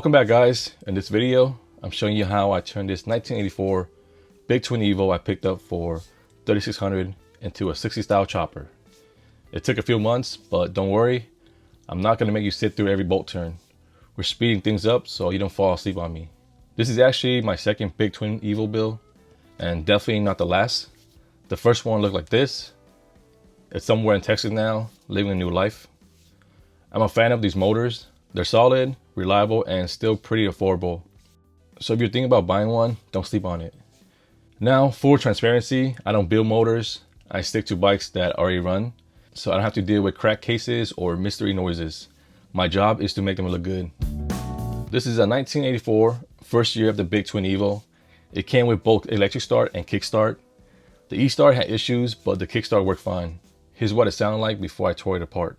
Welcome back, guys. In this video, I'm showing you how I turned this 1984 Big Twin Evo I picked up for $3,600 into a 60 style chopper. It took a few months, but don't worry, I'm not going to make you sit through every bolt turn. We're speeding things up so you don't fall asleep on me. This is actually my second Big Twin Evo build, and definitely not the last. The first one looked like this. It's somewhere in Texas now, living a new life. I'm a fan of these motors. They're solid, reliable, and still pretty affordable. So if you're thinking about buying one, don't sleep on it. Now, full transparency, I don't build motors. I stick to bikes that already run, so I don't have to deal with crack cases or mystery noises. My job is to make them look good. This is a 1984, first year of the Big Twin Evo. It came with both electric start and kickstart. The e-start had issues, but the kickstart worked fine. Here's what it sounded like before I tore it apart.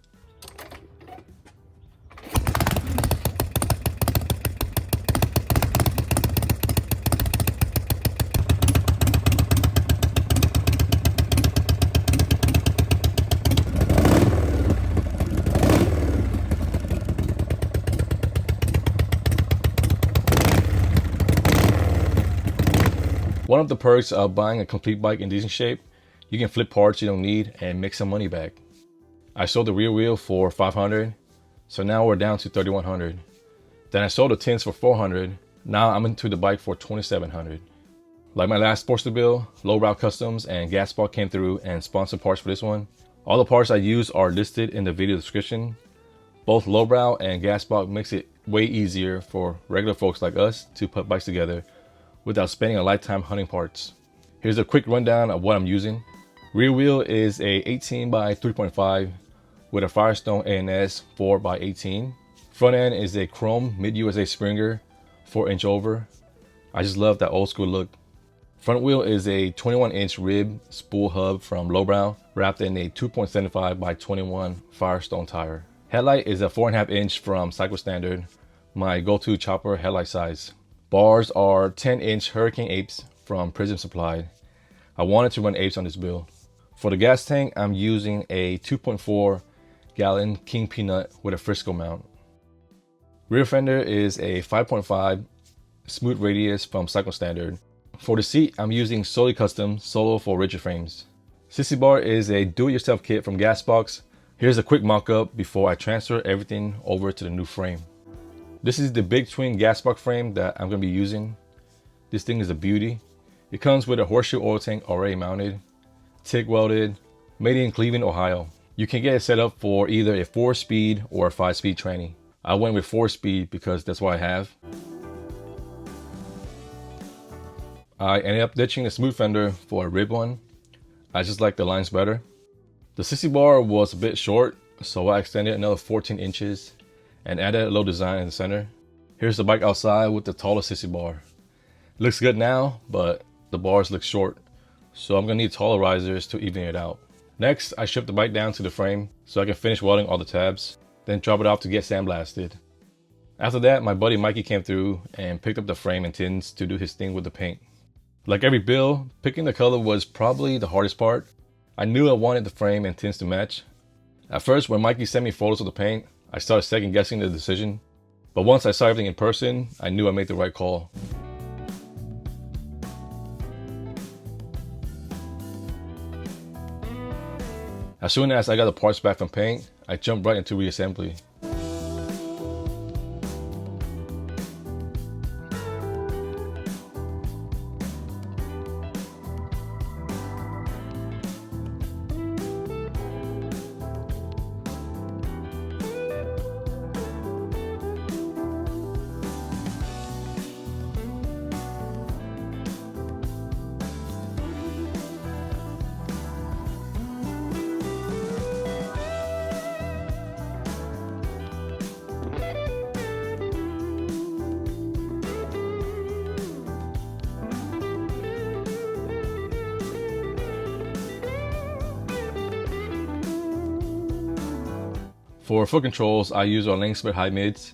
One of the perks of buying a complete bike in decent shape, you can flip parts you don't need and make some money back. I sold the rear wheel for $500, so now we're down to $3,100. Then I sold the tins for $400. Now I'm into the bike for $2,700. Like my last Sportster build, LowBrow Customs and Gaspar came through and sponsored parts for this one. All the parts I use are listed in the video description. Both LowBrow and Gaspar makes it way easier for regular folks like us to put bikes together without spending a lifetime hunting parts. Here's a quick rundown of what I'm using. Rear wheel is a 18 by 3.5 with a Firestone ANS 4 by 18. Front end is a chrome mid-USA Springer 4-inch over. I just love that old school look. Front wheel is a 21-inch rib spool hub from LowBrow wrapped in a 2.75 by 21 Firestone tire. Headlight is a 4.5-inch from Cycle Standard, my go-to chopper headlight size. Bars are 10-inch Hurricane Apes from Prism Supply. I wanted to run apes on this build. For the gas tank, I'm using a 2.4 gallon King Peanut with a Frisco mount. Rear fender is a 5.5 smooth radius from Cycle Standard. For the seat, I'm using solely custom Solo for rigid frames. Sissy bar is a do-it-yourself kit from Gasbox. Here's a quick mock-up before I transfer everything over to the new frame. This is the Big Twin Gasbox frame that I'm going to be using. This thing is a beauty. It comes with a horseshoe oil tank already mounted, TIG welded, made in Cleveland, Ohio. You can get it set up for either a 4-speed or a 5-speed tranny. I went with 4-speed because that's what I have. I ended up ditching the smooth fender for a rib one. I just like the lines better. The sissy bar was a bit short, so I extended another 14 inches and added a little design in the center. Here's the bike outside with the taller sissy bar. It looks good now, but the bars look short, so I'm gonna need taller risers to even it out. Next, I shipped the bike down to the frame so I can finish welding all the tabs, then drop it off to get sandblasted. After that, my buddy Mikey came through and picked up the frame and tins to do his thing with the paint. Like every build, picking the color was probably the hardest part. I knew I wanted the frame and tins to match. At first, when Mikey sent me photos of the paint, I started second guessing the decision, but once I saw everything in person, I knew I made the right call. As soon as I got the parts back from paint, I jumped right into reassembly. For foot controls, I use our Lnspltblvd high mids.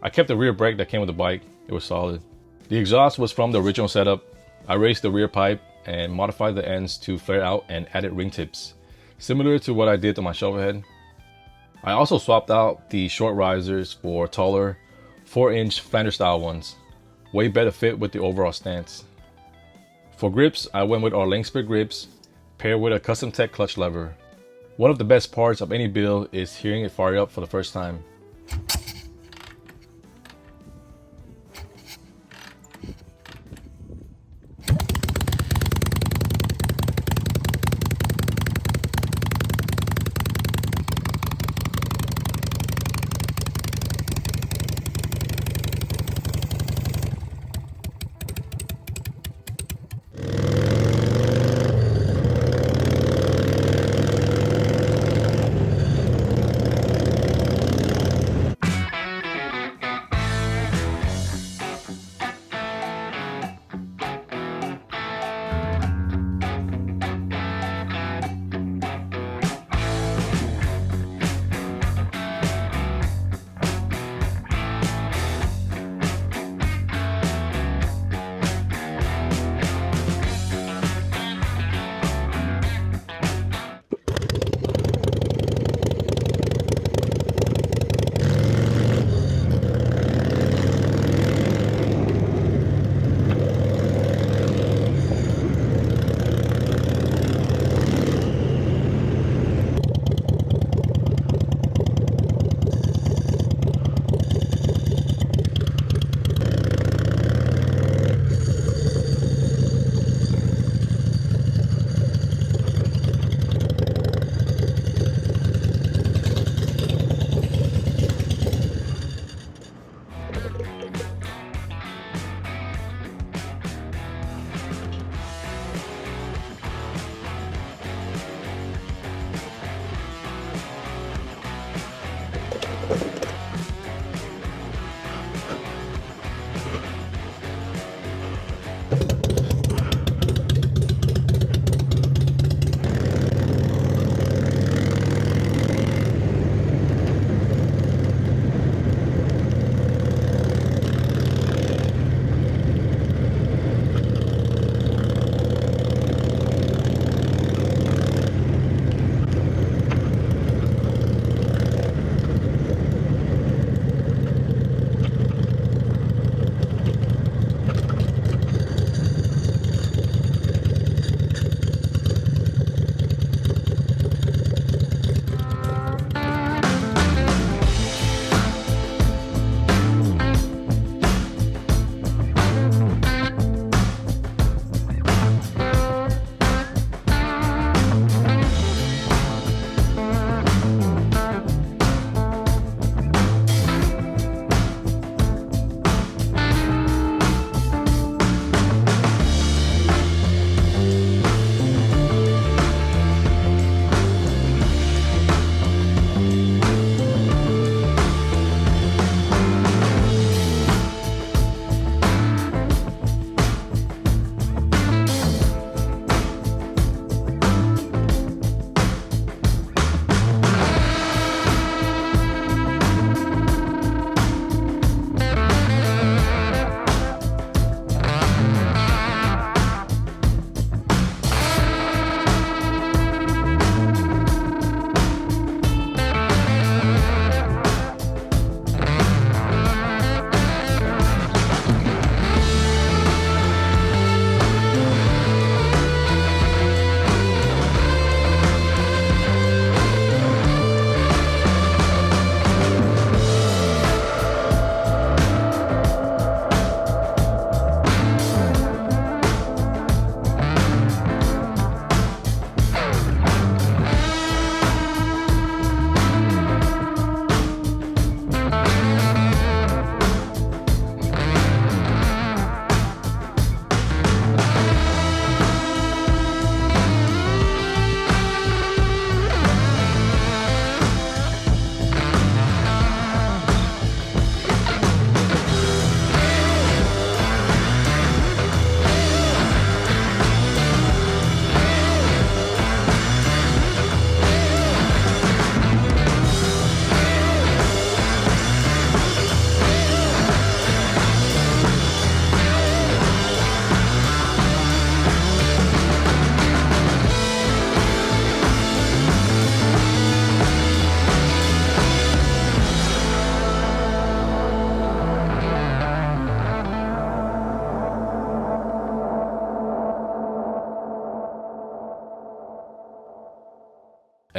I kept the rear brake that came with the bike. It was solid. The exhaust was from the original setup. I raised the rear pipe and modified the ends to flare out and added ring tips, similar to what I did to my shovel head. I also swapped out the short risers for taller 4-inch Flanders style ones. Way better fit with the overall stance. For grips, I went with our Lnspltblvd grips paired with a custom tech clutch lever. One of the best parts of any build is hearing it fire up for the first time.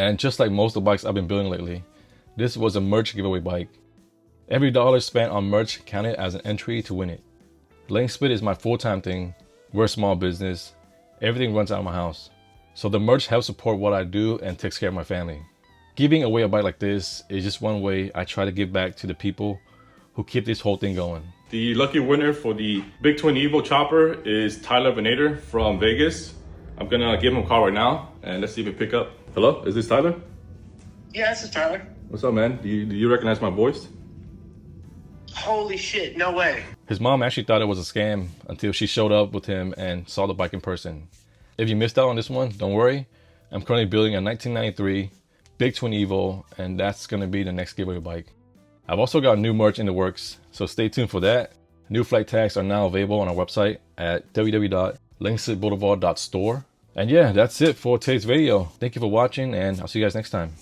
And just like most of the bikes I've been building lately, this was a merch giveaway bike. Every dollar spent on merch counted as an entry to win it. Lnspltblvd is my full-time thing. We're a small business. Everything runs out of my house. So the merch helps support what I do and takes care of my family. Giving away a bike like this is just one way I try to give back to the people who keep this whole thing going. The lucky winner for the Big Twin Evo Chopper is Tyler Venator from Vegas. I'm gonna give him a call right now and let's see if he pick up. Hello, is this Tyler? Yeah, this is Tyler. What's up, man? Do you recognize my voice? Holy shit, no way. His mom actually thought it was a scam until she showed up with him and saw the bike in person. If you missed out on this one, don't worry. I'm currently building a 1993 Big Twin Evo, and that's gonna be the next giveaway bike. I've also got new merch in the works, so stay tuned for that. New flight tags are now available on our website at www.LNSPLTblvd.store. And yeah, that's it for today's video. Thank you for watching, and I'll see you guys next time.